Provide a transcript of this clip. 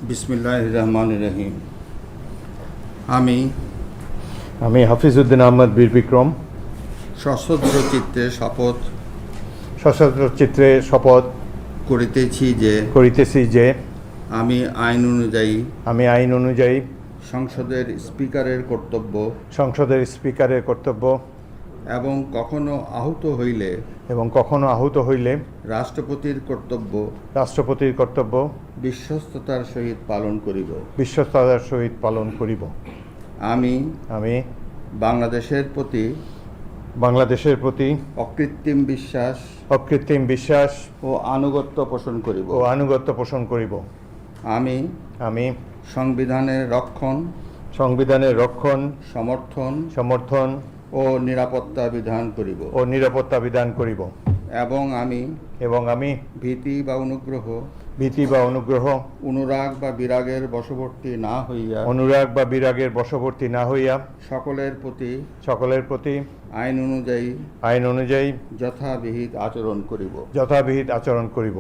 বিসমিল্লাহির রহমানির রহিম। আমি আমি হাফিজউদ্দিন আহমদ বীর বিক্রম সশস্ত্র চিত্তে সশস্ত্র চিত্রে শপথ করিতেছি যে আমি আইন অনুযায়ী সংসদের স্পিকারের কর্তব্য এবং কখনো আহত হইলে রাষ্ট্রপতির কর্তব্য বিশ্বস্ততার সহিত পালন করিব। আমি বাংলাদেশের প্রতি অকৃত্রিম বিশ্বাস ও আনুগত্য পোষণ করিব। আমি সংবিধানের রক্ষণ সমর্থন ও নিরাপত্তা বিধান করিব এবং আমি ভীতি বা অনুগ্রহ অনুরাগ বা বিরাগের বশবর্তী না হইয়া সকলের প্রতি আইন অনুযায়ী যথাবিহিত আচরণ করিব।